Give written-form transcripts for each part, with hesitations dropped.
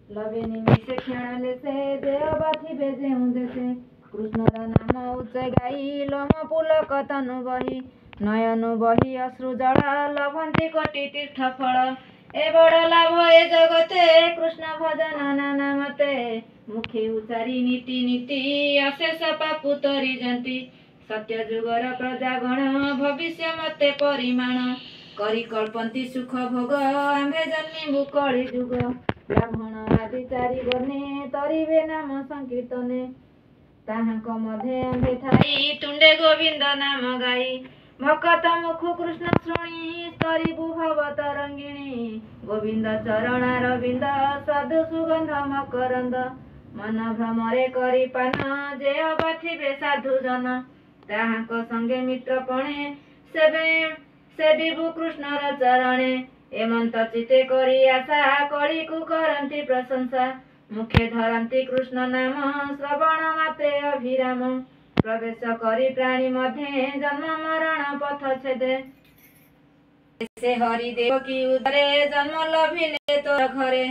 लबे निमिषे क्षणले से देव बाथिबे जेउ देशे कृष्णर नाम उच्च गाई लोम पुलक तनु बही नयनु बही अश्रु जल लभन्ति कोटि तीर्थ फल ए बड़ लाभ ए जगते कृष्ण भजन नाना मते मुखे उचारी नीति नीति अशेष पापु तरी जंती सत्य जुगर प्रजागण भविष्य मते परिमाण करी कल्पन्ति सुख भोग आम्भे जन्मिबु कଳି जुग ब्राह्मण आदि चारि वर्णे तरिबे नाम संकीर्तने ताहांक मध्य आम्भे थाई तुंडे गोविंद नाम गाई भक्त मुखु कृष्ण श्रुणी स्तरीबु भव तरंगिणी गोविंद चरणारविंद साधु सुगंध मकरंद मन भ्रमरे करी पान जे अबाथिबे साधु जन ताहांक संगे मित्रपणे सेविबु कृष्णर चरणे एमंत चिते करी आशा कड़ी को करंती प्रशंसा मुखे धरंती कृष्ण नाम श्रवण माते अभिराम प्रवेश करी प्राणी मध्य जन्म मरण पथ छेदे से हरि देव की उदरे जन्म लभिले तोर घरे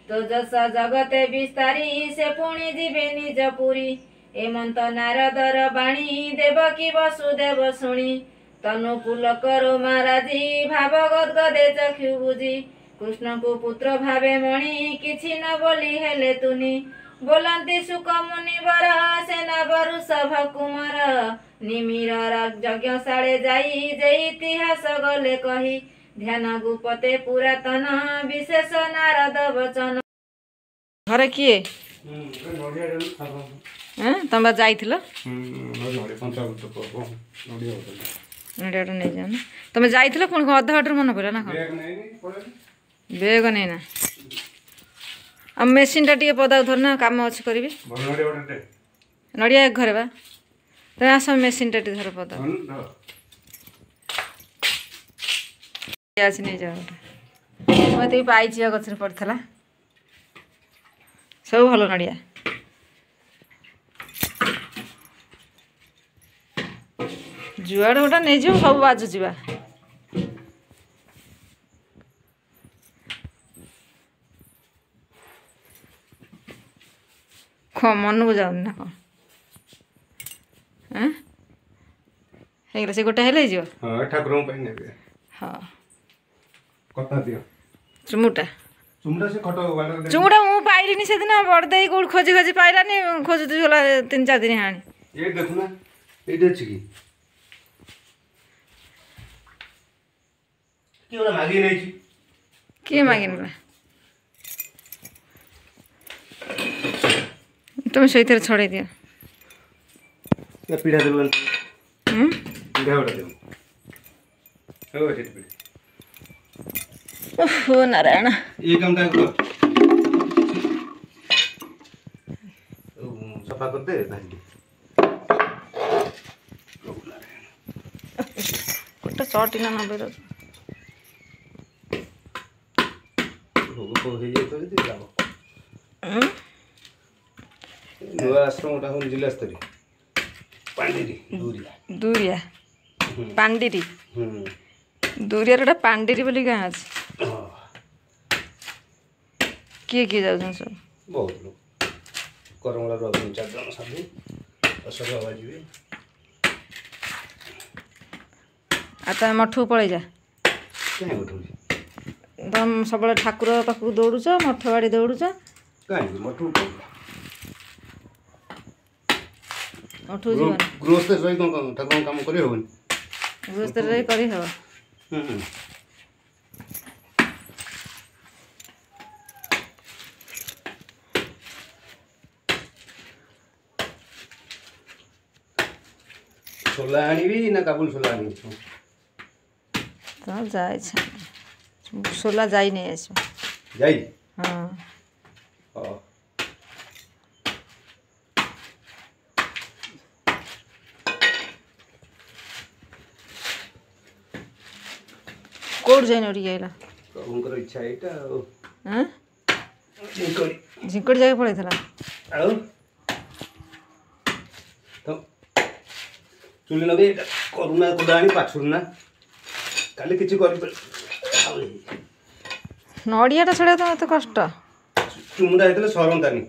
तो जस जगते विस्तारी से पुणी जीवे निज पुरी एमंत नारदर बाणी देवकी वसुदेव शुणी तनु पुलक महाराजी भाव गदगदे चक्षु बुझी कृष्ण को पुत्र भावे मणि किछि न बोली हेले तुनी बोलंती सुख मुनिवर सेना वरुषभ कुमार निमिर यज्ञशाळे जाई जे इतिहास गले कही ध्यान गुपते पुरातन विशेष नारद वचन घर किए तुम जाइथिलो नड़िया नहीं जाना तुम जाइथिलो पुणी अधा बाटर मन पड़ा ना बेग नहीं ना आ मेसीन टा टे पदा धर ना कम अच्छे करी नड़िया एक घरे बा तुम आस मेसीन टा धर पदा आज नहीं जाओ मत पाई गचर पड़ता सब भल नड़िया जुआड़ गोटा नहीं जाओ सब बाजुची बा मन को जाऊनी ना कौन है से गोटे हेले ठाकुर हाँ चुमुटा चुमुटा मु पाइलिनी से दिन बड़दे कौट खोजी खोजी पाइलानी खोजुती गला 3-4 दिन हाणी ये देखुना एटे अछि की कियोला मागी नै छी के मागिनला तुम सहीतर छड़े दियो या पीढ़ा देबन पीढ़ा उड़ा देबन हो सेट पीढ़ा ओह नारायण ये काम का करो सफा कर दे भाई कोटा शॉर्ट इना ना बेरो हो हे जे तो दे जाओ नुआ आश्रम टा हम जिला स्तरी पांडिरी दूरिया पांडिरी दूरिया रे पांडिरी बोली गाँ अछि किए जाउछन सब बहुत लोग करमला रवि 4 जन साधु असर बाबा जी आता मठू पळै जा क्या उठू तुम सब ठाकुर पाख दौड़ुच मठ बाड़ी दौड़ुच कहीं मठू मठू जीवन गृहस्थ रही कौन ठाकुर काम करी होबन गृहस्थ रही करी हो सोला आनी ना काबुल सोला आनी तो जाए सोला जाई नहीं आस जाई हाँ कोड जाइन उड़ी गइला उनकर इच्छा एटा हां झिंकड़ी जाके पड़े थला आउ तो चुली नबे करुणा कोदानी पाछुरना काले किछि करि नड़ियाटा छड़ा तो मत कष्ट ଚୁମୁଦା ହେଇଥିଲେ ସରନ୍ତାନି।